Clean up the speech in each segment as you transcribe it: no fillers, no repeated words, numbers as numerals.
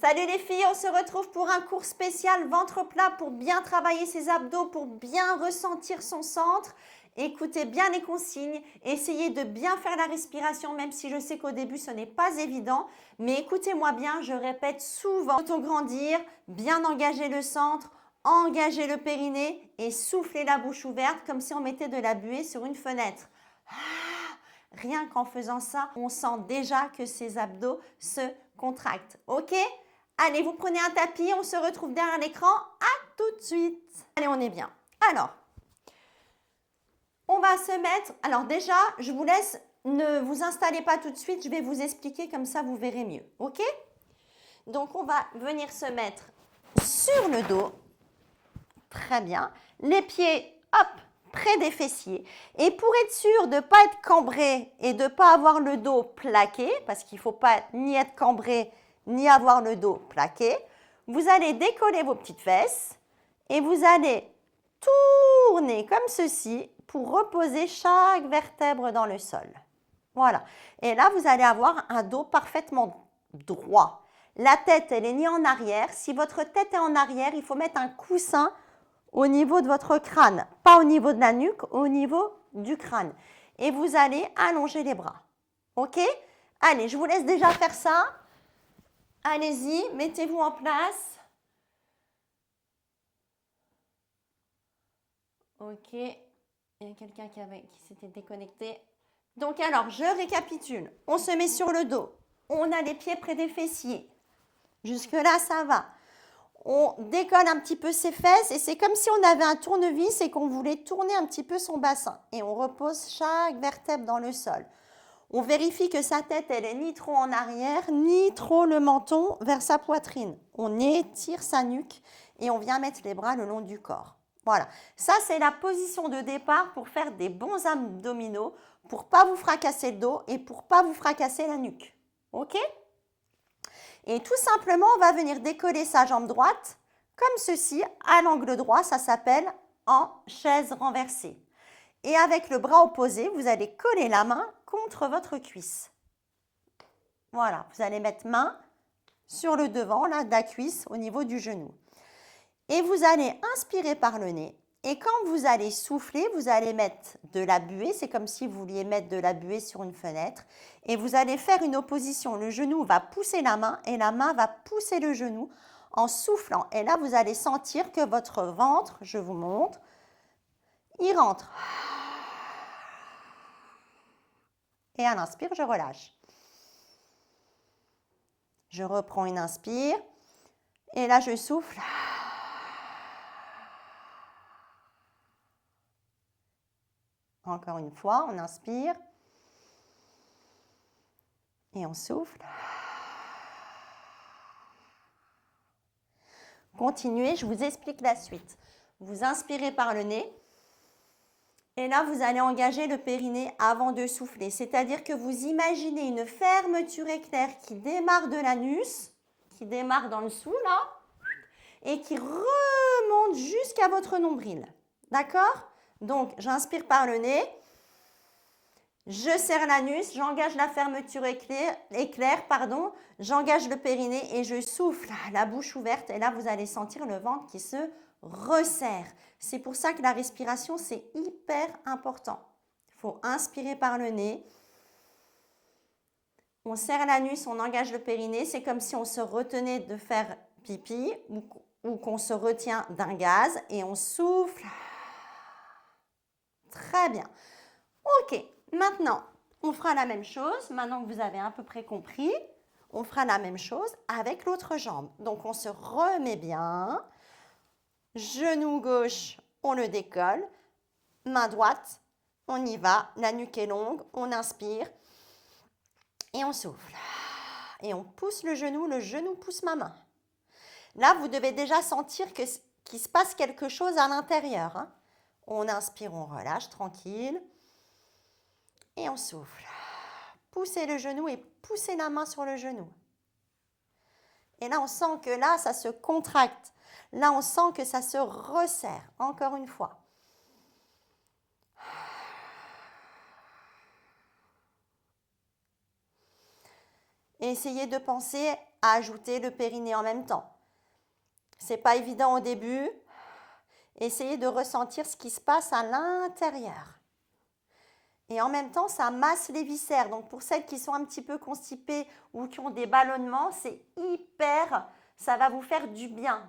Salut les filles, on se retrouve pour un cours spécial ventre plat pour bien travailler ses abdos, pour bien ressentir son centre. Écoutez bien les consignes, essayez de bien faire la respiration, même si je sais qu'au début ce n'est pas évident. Mais écoutez-moi bien, je répète souvent, auto-grandir, bien engager le centre, engager le périnée et souffler la bouche ouverte comme si on mettait de la buée sur une fenêtre. Rien qu'en faisant ça, on sent déjà que ses abdos se contractent. Ok ? Allez, vous prenez un tapis, on se retrouve derrière l'écran. À tout de suite. Allez, on est bien. Alors, on va se mettre... Alors déjà, je vous laisse, ne vous installez pas tout de suite. Je vais vous expliquer, comme ça vous verrez mieux. Ok ? Donc, on va venir se mettre sur le dos. Très bien. Les pieds, hop, près des fessiers. Et pour être sûr de ne pas être cambré et de ne pas avoir le dos plaqué, parce qu'il ne faut pas ni être cambré ni avoir le dos plaqué, vous allez décoller vos petites fesses et vous allez tourner comme ceci pour reposer chaque vertèbre dans le sol. Voilà. Et là, vous allez avoir un dos parfaitement droit. La tête, elle est ni en arrière. Si votre tête est en arrière, il faut mettre un coussin au niveau de votre crâne. Pas au niveau de la nuque, au niveau du crâne. Et vous allez allonger les bras. Ok ? Allez, je vous laisse déjà faire ça. Allez-y, mettez-vous en place. Ok. Il y a quelqu'un qui s'était déconnecté. Donc alors, je récapitule. On se met sur le dos. On a les pieds près des fessiers. Jusque-là, ça va. On décolle un petit peu ses fesses et c'est comme si on avait un tournevis et qu'on voulait tourner un petit peu son bassin. Et on repose chaque vertèbre dans le sol. On vérifie que sa tête, elle est ni trop en arrière, ni trop le menton vers sa poitrine. On étire sa nuque et on vient mettre les bras le long du corps. Voilà. Ça, c'est la position de départ pour faire des bons abdominaux, pour ne pas vous fracasser le dos et pour ne pas vous fracasser la nuque. OK ? Et tout simplement, on va venir décoller sa jambe droite comme ceci, à l'angle droit. Ça s'appelle en chaise renversée. Et avec le bras opposé, vous allez coller la main contre votre cuisse. Voilà, vous allez mettre main sur le devant là, de la cuisse au niveau du genou. Et vous allez inspirer par le nez. Et quand vous allez souffler, vous allez mettre de la buée. C'est comme si vous vouliez mettre de la buée sur une fenêtre. Et vous allez faire une opposition. Le genou va pousser la main et la main va pousser le genou en soufflant. Et là, vous allez sentir que votre ventre, je vous montre, il rentre. Et à l'inspire, je relâche. Je reprends une inspire. Et là, je souffle. Encore une fois, on inspire. Et on souffle. Continuez, je vous explique la suite. Vous inspirez par le nez. Et là, vous allez engager le périnée avant de souffler. C'est-à-dire que vous imaginez une fermeture éclair qui démarre de l'anus, qui démarre dans le dessous, là, et qui remonte jusqu'à votre nombril. D'accord ? Donc, j'inspire par le nez. Je serre l'anus, j'engage la fermeture éclair, j'engage le périnée et je souffle la bouche ouverte. Et là, vous allez sentir le ventre qui se resserre. C'est pour ça que la respiration, c'est hyper important. Il faut inspirer par le nez. On serre l'anus, on engage le périnée. C'est comme si on se retenait de faire pipi ou qu'on se retient d'un gaz et on souffle. Très bien. Ok, maintenant, on fera la même chose. Maintenant que vous avez à peu près compris, on fera la même chose avec l'autre jambe. Donc, on se remet bien. Genou gauche, on le décolle. Main droite, on y va. La nuque est longue, on inspire. Et on souffle. Et on pousse le genou pousse ma main. Là, vous devez déjà sentir qu'il se passe quelque chose à l'intérieur. Hein. On inspire, on relâche, tranquille. Et on souffle. Poussez le genou et poussez la main sur le genou. Et là, on sent que là, ça se contracte. Là, on sent que ça se resserre. Encore une fois. Et essayez de penser ajouter le périnée en même temps. C'est pas évident au début. Essayez de ressentir ce qui se passe à l'intérieur. Et en même temps, ça masse les viscères. Donc pour celles qui sont un petit peu constipées ou qui ont des ballonnements, c'est hyper, ça va vous faire du bien.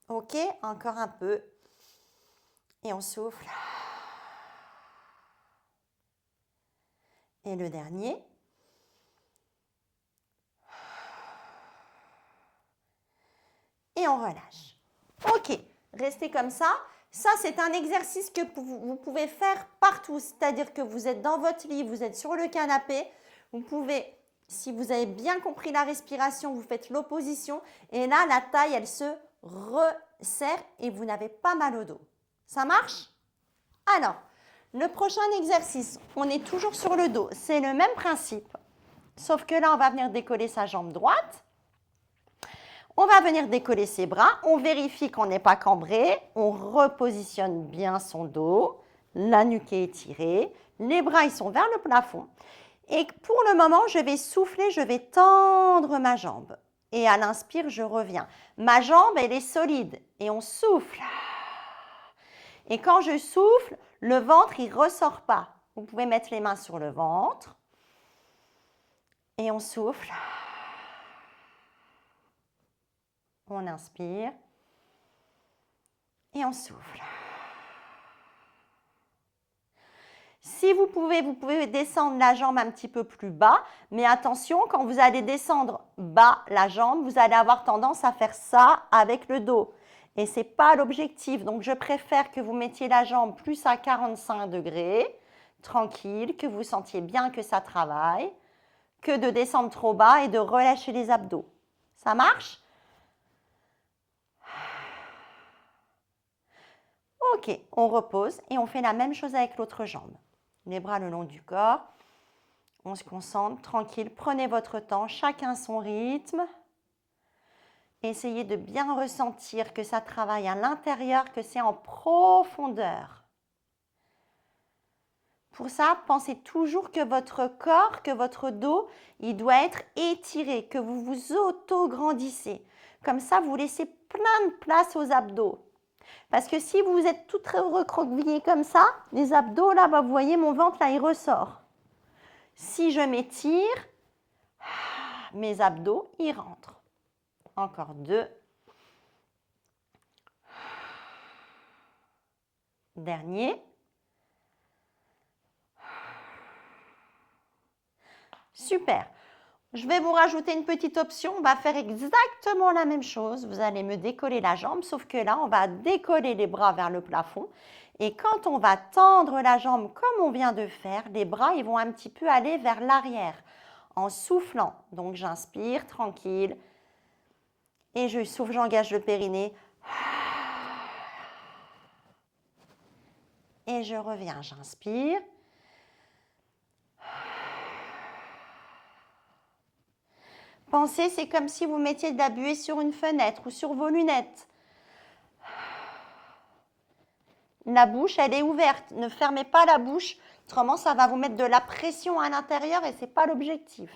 Ok, encore un peu. Et on souffle. Et le dernier. Et on relâche. Ok, restez comme ça. Ça, c'est un exercice que vous pouvez faire partout. C'est-à-dire que vous êtes dans votre lit, vous êtes sur le canapé. Vous pouvez, si vous avez bien compris la respiration, vous faites l'opposition. Et là, la taille, elle se resserre et vous n'avez pas mal au dos. Ça marche? Alors, le prochain exercice, on est toujours sur le dos. C'est le même principe. Sauf que là, on va venir décoller sa jambe droite. On va venir décoller ses bras, on vérifie qu'on n'est pas cambré, on repositionne bien son dos, la nuque est étirée, les bras ils sont vers le plafond. Et pour le moment, je vais souffler, je vais tendre ma jambe. Et à l'inspire, je reviens. Ma jambe, elle est solide et on souffle. Et quand je souffle, le ventre, il ne ressort pas. Vous pouvez mettre les mains sur le ventre et on souffle. On inspire et on souffle. Si vous pouvez descendre la jambe un petit peu plus bas, mais attention, quand vous allez descendre bas la jambe, vous allez avoir tendance à faire ça avec le dos. Et ce n'est pas l'objectif. Donc, je préfère que vous mettiez la jambe plus à 45 degrés, tranquille, que vous sentiez bien que ça travaille, que de descendre trop bas et de relâcher les abdos. Ça marche? Ok, on repose et on fait la même chose avec l'autre jambe. Les bras le long du corps. On se concentre, tranquille. Prenez votre temps, chacun son rythme. Essayez de bien ressentir que ça travaille à l'intérieur, que c'est en profondeur. Pour ça, pensez toujours que votre corps, que votre dos, il doit être étiré, que vous vous auto-grandissez. Comme ça, vous laissez plein de place aux abdos. Parce que si vous êtes tout très recroquevillé comme ça, les abdos, là, vous voyez, mon ventre, là, il ressort. Si je m'étire, mes abdos, ils rentrent. Encore 2. Dernier. Super. Je vais vous rajouter une petite option. On va faire exactement la même chose. Vous allez me décoller la jambe, sauf que là, on va décoller les bras vers le plafond. Et quand on va tendre la jambe comme on vient de faire, les bras ils vont un petit peu aller vers l'arrière en soufflant. Donc, j'inspire, tranquille. Et je souffle, j'engage le périnée. Et je reviens, j'inspire. Pensez, c'est comme si vous mettiez de la buée sur une fenêtre ou sur vos lunettes. La bouche, elle est ouverte. Ne fermez pas la bouche, autrement ça va vous mettre de la pression à l'intérieur et ce n'est pas l'objectif.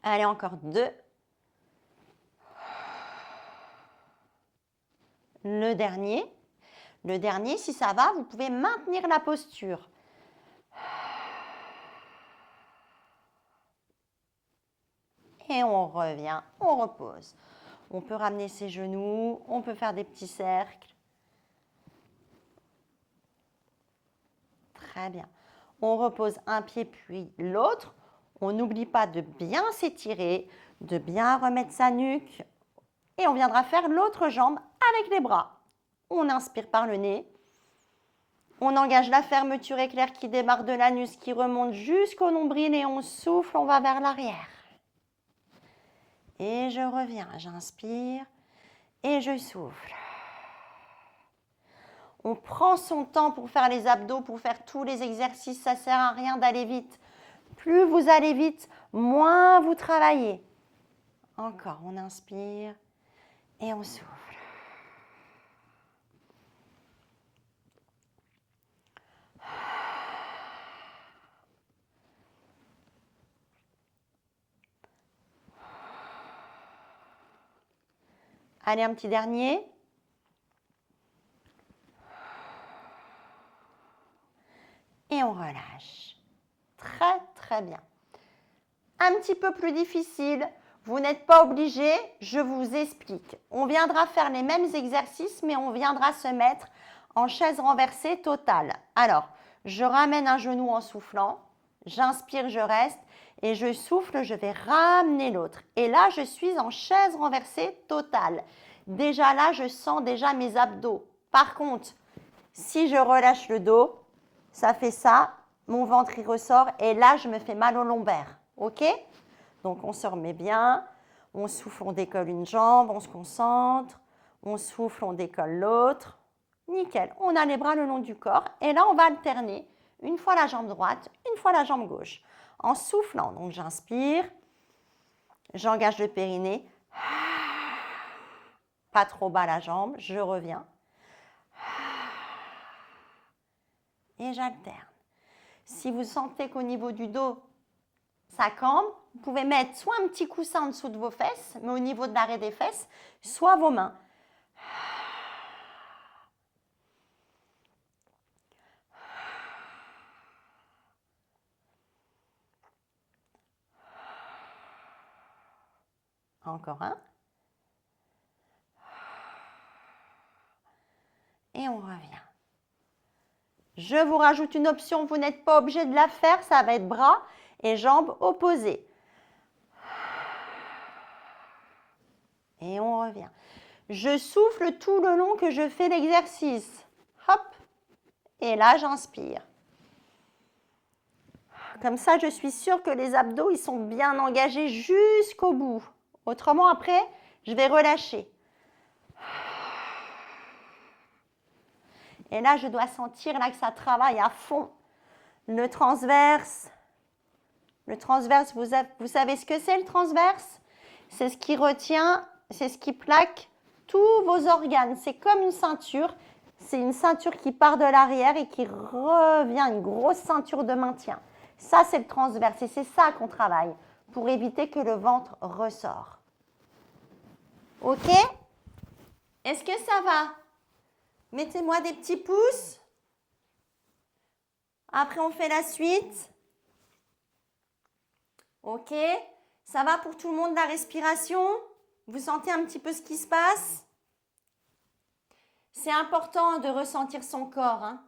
Allez, encore 2. Le dernier. Le dernier, si ça va, vous pouvez maintenir la posture. Et on revient, on repose. On peut ramener ses genoux, on peut faire des petits cercles. Très bien. On repose un pied puis l'autre. On n'oublie pas de bien s'étirer, de bien remettre sa nuque. Et on viendra faire l'autre jambe avec les bras. On inspire par le nez. On engage la fermeture éclair qui démarre de l'anus, qui remonte jusqu'au nombril et on souffle, on va vers l'arrière. Et je reviens, j'inspire et je souffle. On prend son temps pour faire les abdos, pour faire tous les exercices, ça ne sert à rien d'aller vite. Plus vous allez vite, moins vous travaillez. Encore, on inspire et on souffle. Allez, un petit dernier. Et on relâche. Très, très bien. Un petit peu plus difficile. Vous n'êtes pas obligé, je vous explique. On viendra faire les mêmes exercices, mais on viendra se mettre en chaise renversée totale. Alors, je ramène un genou en soufflant. J'inspire, je reste. Et je souffle, je vais ramener l'autre. Et là, je suis en chaise renversée totale. Déjà là, je sens déjà mes abdos. Par contre, si je relâche le dos, ça fait ça, mon ventre il ressort et là, je me fais mal au lombaire. OK? Donc, on se remet bien, on souffle, on décolle une jambe, on se concentre, on souffle, on décolle l'autre. Nickel. On a les bras le long du corps et là, on va alterner. Une fois la jambe droite, une fois la jambe gauche. En soufflant, donc j'inspire, j'engage le périnée, pas trop bas la jambe, je reviens et j'alterne. Si vous sentez qu'au niveau du dos, ça cambe, vous pouvez mettre soit un petit coussin en dessous de vos fesses, mais au niveau de l'arrêt des fesses, soit vos mains. Encore un. Et on revient. Je vous rajoute une option, vous n'êtes pas obligé de la faire, ça va être bras et jambes opposées. Et on revient. Je souffle tout le long que je fais l'exercice. Hop. Et là, j'inspire. Comme ça, je suis sûre que les abdos, ils sont bien engagés jusqu'au bout. Autrement, après, je vais relâcher. Et là, je dois sentir là que ça travaille à fond. Le transverse, vous savez ce que c'est le transverse? C'est ce qui retient, c'est ce qui plaque tous vos organes. C'est comme une ceinture. C'est une ceinture qui part de l'arrière et qui revient, une grosse ceinture de maintien. Ça, c'est le transverse et c'est ça qu'on travaille pour éviter que le ventre ressort. OK? Est-ce que ça va? Mettez-moi des petits pouces. Après, on fait la suite. OK? Ça va pour tout le monde la respiration? Vous sentez un petit peu ce qui se passe? C'est important de ressentir son corps. Hein?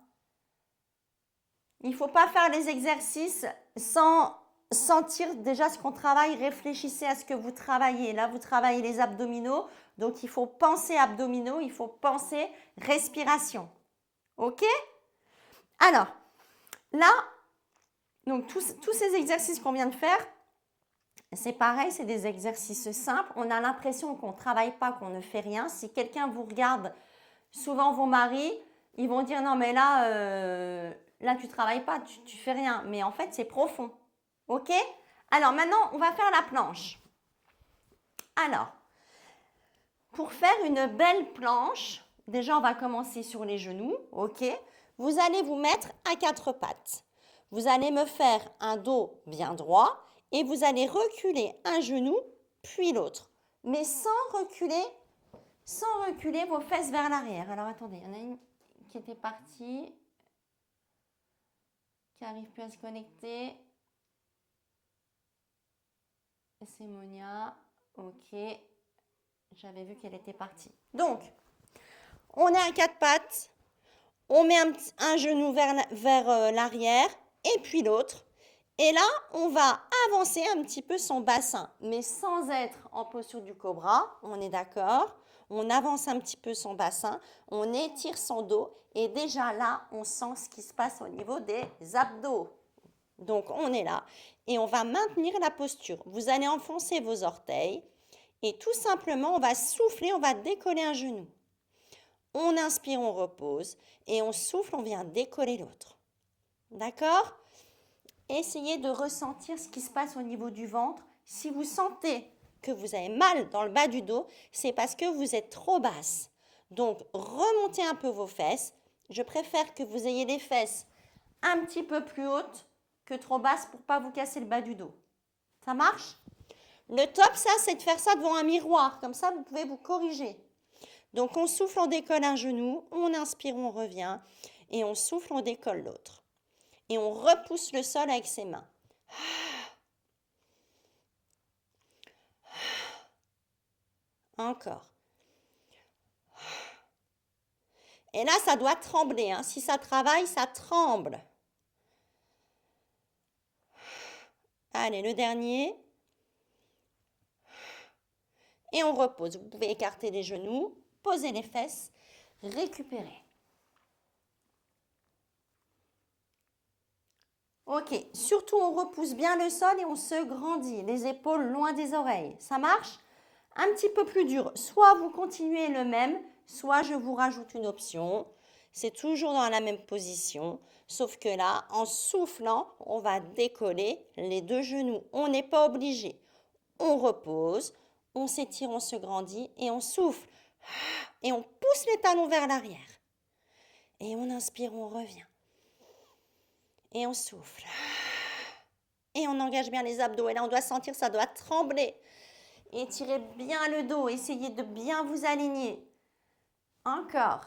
Il ne faut pas faire les exercices sans sentir déjà ce qu'on travaille. Réfléchissez à ce que vous travaillez. Là, vous travaillez les abdominaux. Donc, il faut penser abdominaux, il faut penser respiration. OK? Alors, là, donc tous ces exercices qu'on vient de faire, c'est pareil, c'est des exercices simples. On a l'impression qu'on ne travaille pas, qu'on ne fait rien. Si quelqu'un vous regarde, souvent vos maris, ils vont dire non mais là tu ne travailles pas, tu fais rien. Mais en fait, c'est profond. OK? Alors maintenant, on va faire la planche. Alors, pour faire une belle planche, déjà on va commencer sur les genoux. OK? Vous allez vous mettre à quatre pattes. Vous allez me faire un dos bien droit et vous allez reculer un genou puis l'autre. Mais sans reculer vos fesses vers l'arrière. Alors attendez, il y en a une qui était partie, qui n'arrive plus à se connecter. C'est Monia. OK. J'avais vu qu'elle était partie. Donc, on est à quatre pattes. On met un genou vers l'arrière et puis l'autre. Et là, on va avancer un petit peu son bassin, mais sans être en posture du cobra, on est d'accord? On avance un petit peu son bassin, on étire son dos et déjà là, on sent ce qui se passe au niveau des abdos. Donc, on est là et on va maintenir la posture. Vous allez enfoncer vos orteils et tout simplement, on va souffler, on va décoller un genou. On inspire, on repose et on souffle, on vient décoller l'autre. D'accord? Essayez de ressentir ce qui se passe au niveau du ventre. Si vous sentez que vous avez mal dans le bas du dos, c'est parce que vous êtes trop basse. Donc, remontez un peu vos fesses. Je préfère que vous ayez les fesses un petit peu plus hautes que trop basses pour ne pas vous casser le bas du dos. Ça marche? Le top, ça, c'est de faire ça devant un miroir. Comme ça, vous pouvez vous corriger. Donc, on souffle, on décolle un genou, on inspire, on revient, et on souffle, on décolle l'autre. Et on repousse le sol avec ses mains. Encore. Et là, ça doit trembler. Hein. Si ça travaille, ça tremble. Allez, le dernier. Et on repose. Vous pouvez écarter les genoux, poser les fesses, récupérer. Ok, surtout on repousse bien le sol et on se grandit, les épaules loin des oreilles. Ça marche? Un petit peu plus dur. Soit vous continuez le même, soit je vous rajoute une option. C'est toujours dans la même position, sauf que là, en soufflant, on va décoller les deux genoux. On n'est pas obligé. On repose, on s'étire, on se grandit et on souffle. Et on pousse les talons vers l'arrière. Et on inspire, on revient. Et on souffle. Et on engage bien les abdos. Et là, on doit sentir, ça doit trembler. Étirez bien le dos. Essayez de bien vous aligner. Encore.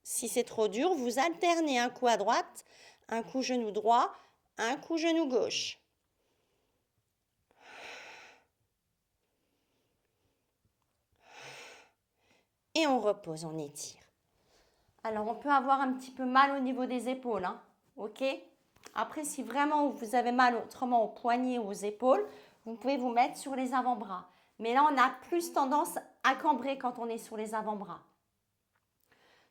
Si c'est trop dur, vous alternez un coup à droite, un coup genou droit, un coup genou gauche. Et on repose, on étire. Alors, on peut avoir un petit peu mal au niveau des épaules, hein, ok? Après, si vraiment vous avez mal autrement aux poignets ou aux épaules, vous pouvez vous mettre sur les avant-bras. Mais là, on a plus tendance à cambrer quand on est sur les avant-bras.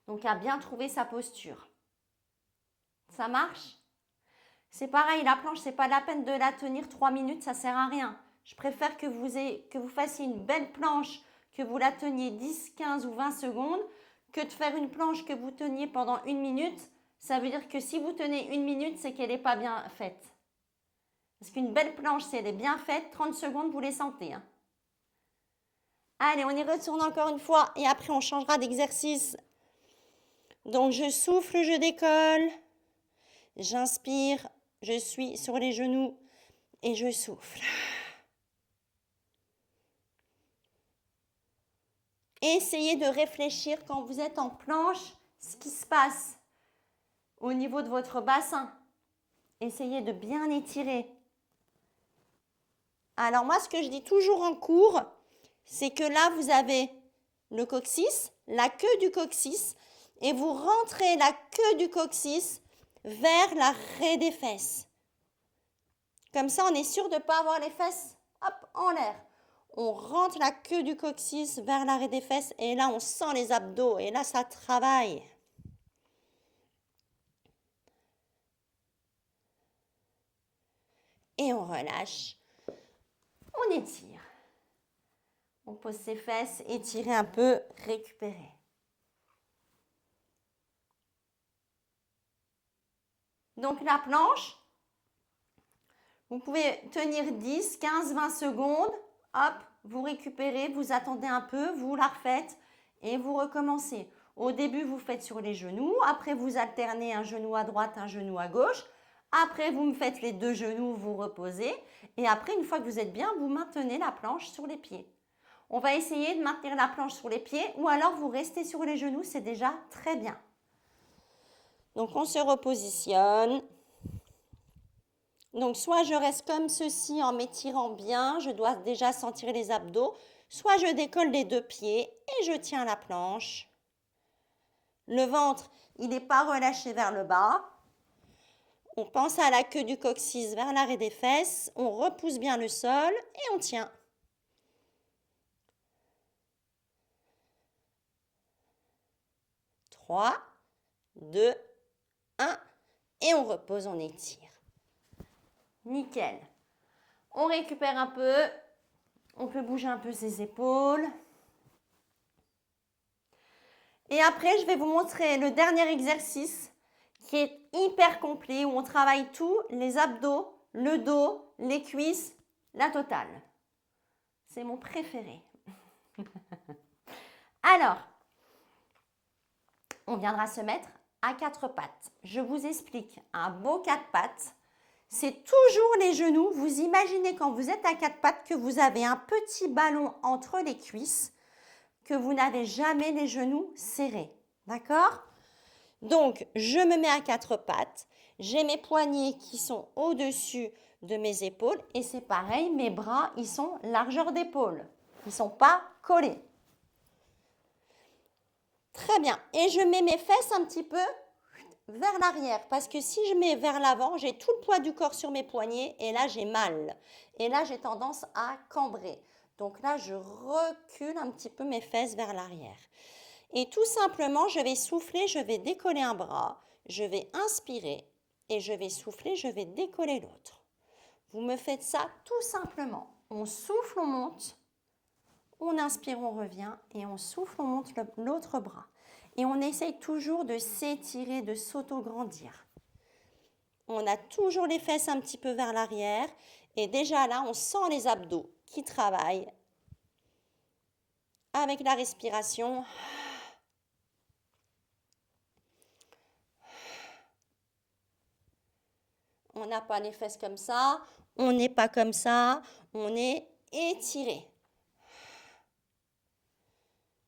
Donc, à bien trouver sa posture. Ça marche? C'est pareil, la planche, c'est pas la peine de la tenir 3 minutes, ça sert à rien. Je préfère que vous fassiez une belle planche, que vous la teniez 10, 15 ou 20 secondes, que de faire une planche que vous teniez pendant 1 minute. Ça veut dire que si vous tenez 1 minute, c'est qu'elle n'est pas bien faite. Parce qu'une belle planche, si elle est bien faite, 30 secondes, vous les sentez. Hein. Allez, on y retourne encore une fois et après on changera d'exercice. Donc je souffle, je décolle. J'inspire, je suis sur les genoux et je souffle. Essayez de réfléchir quand vous êtes en planche, ce qui se passe au niveau de votre bassin. Essayez de bien étirer. Alors moi, ce que je dis toujours en cours, c'est que là, vous avez le coccyx, la queue du coccyx, et vous rentrez la queue du coccyx vers la raie des fesses. Comme ça, on est sûr de ne pas avoir les fesses en l'air. On rentre la queue du coccyx vers l'arrêt des fesses et là, on sent les abdos et là, ça travaille. Et on relâche. On étire. On pose ses fesses, étirer un peu, récupérer. Donc la planche, vous pouvez tenir 10, 15, 20 secondes. Hop, vous récupérez, vous attendez un peu, vous la refaites et vous recommencez. Au début, vous faites sur les genoux. Après, vous alternez un genou à droite, un genou à gauche. Après, vous me faites les deux genoux, vous reposez. Et après, une fois que vous êtes bien, vous maintenez la planche sur les pieds. On va essayer de maintenir la planche sur les pieds ou alors vous restez sur les genoux, c'est déjà très bien. Donc, on se repositionne. Donc, soit je reste comme ceci en m'étirant bien, je dois déjà sentir les abdos, soit je décolle les deux pieds et je tiens la planche. Le ventre, il n'est pas relâché vers le bas. On pense à la queue du coccyx vers l'arrêt des fesses, on repousse bien le sol et on tient. Trois, 2, 1 et on repose, on étire. Nickel. On récupère un peu. On peut bouger un peu ses épaules. Et après, je vais vous montrer le dernier exercice qui est hyper complet où on travaille tout, les abdos, le dos, les cuisses, la totale. C'est mon préféré. Alors, on viendra se mettre à 4 pattes. Je vous explique un beau 4 pattes. c'est toujours les genoux. Vous imaginez quand vous êtes à quatre pattes que vous avez un petit ballon entre les cuisses, que vous n'avez jamais les genoux serrés. D'accord? Donc, je me mets à quatre pattes. J'ai mes poignets qui sont au-dessus de mes épaules. Et c'est pareil, mes bras, ils sont largeur d'épaule. Ils ne sont pas collés. Très bien. Et je mets mes fesses un petit peu vers l'arrière. Parce que si je mets vers l'avant, j'ai tout le poids du corps sur mes poignets. Et là, j'ai mal. Et là, j'ai tendance à cambrer. Donc là, je recule un petit peu mes fesses vers l'arrière. Et tout simplement, je vais souffler, je vais décoller un bras, je vais inspirer et je vais souffler, je vais décoller l'autre. Vous me faites ça tout simplement. On souffle, on monte, on inspire, on revient et on souffle, on monte l'autre bras. Et on essaye toujours de s'étirer, de s'auto-grandir. On a toujours les fesses un petit peu vers l'arrière et déjà là, on sent les abdos qui travaillent avec la respiration. On n'a pas les fesses comme ça, on n'est pas comme ça, on est étiré.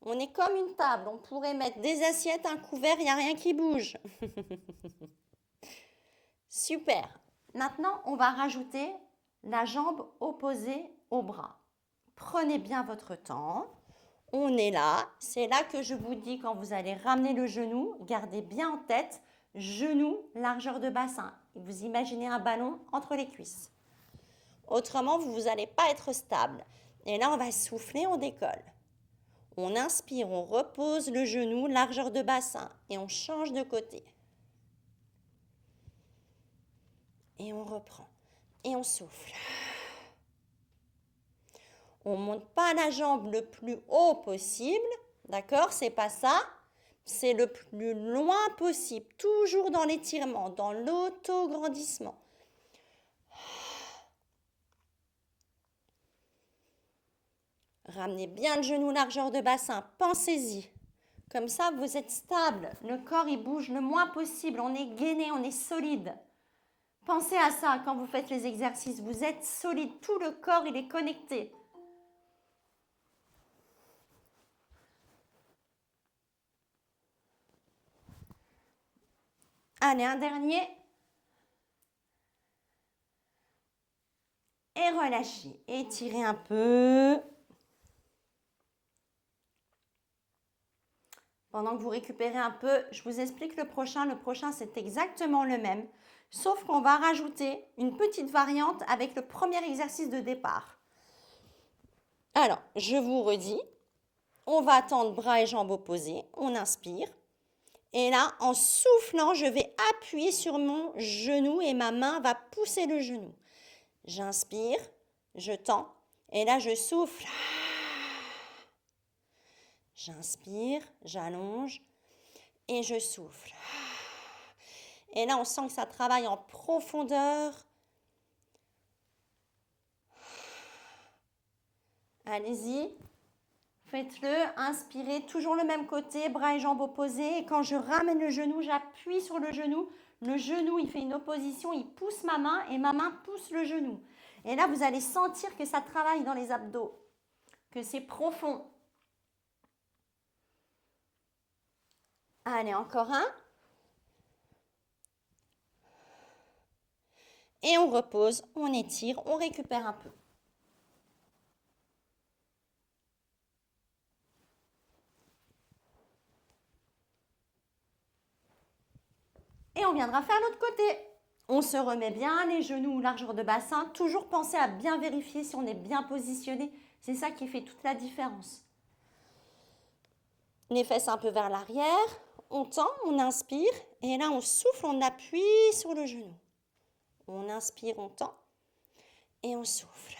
On est comme une table, on pourrait mettre des assiettes, un couvert, il n'y a rien qui bouge. Super. Maintenant, on va rajouter la jambe opposée au bras. Prenez bien votre temps. On est là. C'est là que je vous dis quand vous allez ramener le genou, gardez bien en tête, genou, largeur de bassin. Vous imaginez un ballon entre les cuisses. Autrement, vous n'allez pas être stable. Et là, on va souffler, on décolle. On inspire, on repose le genou, largeur de bassin, et on change de côté. Et on reprend. Et on souffle. On ne monte pas la jambe le plus haut possible. D'accord? C'est pas ça. C'est le plus loin possible. Toujours dans l'étirement, dans l'auto-grandissement. Ramenez bien le genou, largeur de bassin. Pensez-y. Comme ça, vous êtes stable. Le corps, il bouge le moins possible. On est gainé, on est solide. Pensez à ça quand vous faites les exercices. Vous êtes solide. Tout le corps, il est connecté. Allez, un dernier. Et relâchez. Étirez un peu. Pendant que vous récupérez un peu, je vous explique le prochain. Le prochain, c'est exactement le même. Sauf qu'on va rajouter une petite variante avec le premier exercice de départ. Alors, je vous redis. On va tendre bras et jambes opposés. On inspire. Et là, en soufflant, je vais appuyer sur mon genou et ma main va pousser le genou. J'inspire, je tends. Et là, je souffle. J'inspire, j'allonge et je souffle. Et là, on sent que ça travaille en profondeur. Allez-y, faites-le. Inspirez, toujours le même côté, bras et jambes opposés. Et quand je ramène le genou, j'appuie sur le genou. Le genou, il fait une opposition, il pousse ma main et ma main pousse le genou. Et là, vous allez sentir que ça travaille dans les abdos, que c'est profond. Allez, encore un. Et on repose, on étire, on récupère un peu. Et on viendra faire l'autre côté. On se remet bien, les genoux, largeur de bassin. Toujours penser à bien vérifier si on est bien positionné. C'est ça qui fait toute la différence. Les fesses un peu vers l'arrière. On tend, on inspire. Et là, on souffle, on appuie sur le genou. On inspire, on tend. Et on souffle.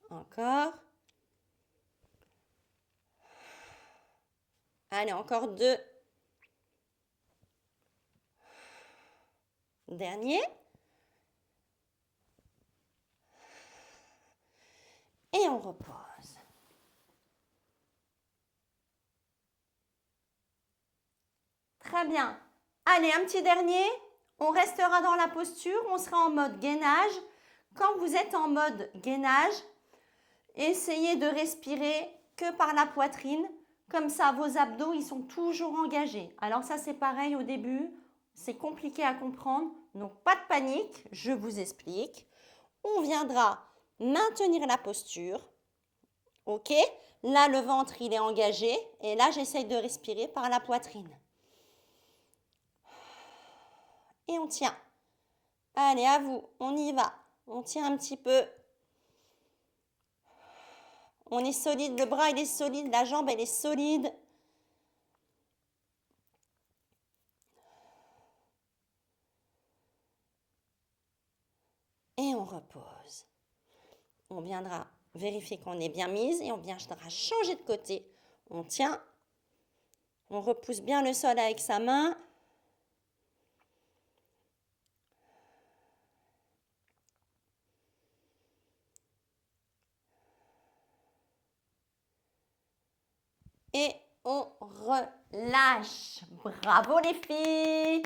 Encore. Allez, encore deux. Dernier. on repose. Très bien. Allez, un petit dernier. On restera dans la posture, on sera en mode gainage. Quand vous êtes en mode gainage, essayez de respirer que par la poitrine. Comme ça, vos abdos, ils sont toujours engagés. Alors ça, c'est pareil au début. C'est compliqué à comprendre. Donc, pas de panique, je vous explique. On viendra maintenir la posture. OK? Là, le ventre, il est engagé. Et là, j'essaye de respirer par la poitrine. Et on tient. Allez, à vous, on y va. On tient un petit peu. On est solide, le bras, il est solide, la jambe, elle est solide. Et on repose. On viendra vérifier qu'on est bien mise et on viendra changer de côté. On tient. On repousse bien le sol avec sa main. Et on relâche. Bravo les filles!